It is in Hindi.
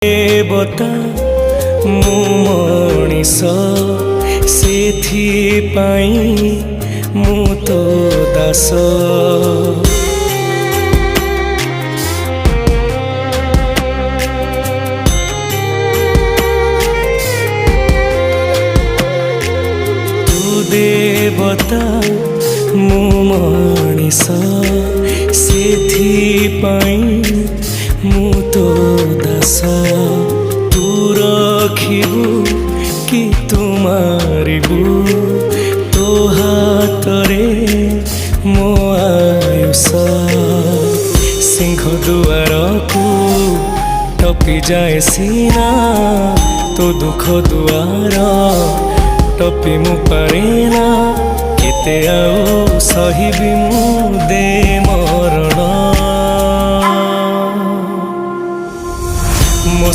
देवता मु मनीष सेथिपाई मु तो दास। तू देवता मु मनीष सेथिपाई मु तो दास। तू रखिबू कि तू मारिबू तो हातरे मो आयुष। सिंह दुआर को टपी जाए सीना तो दुख दुआर टपी मु पारेना। केते आउ सहिबी मु दे मरण।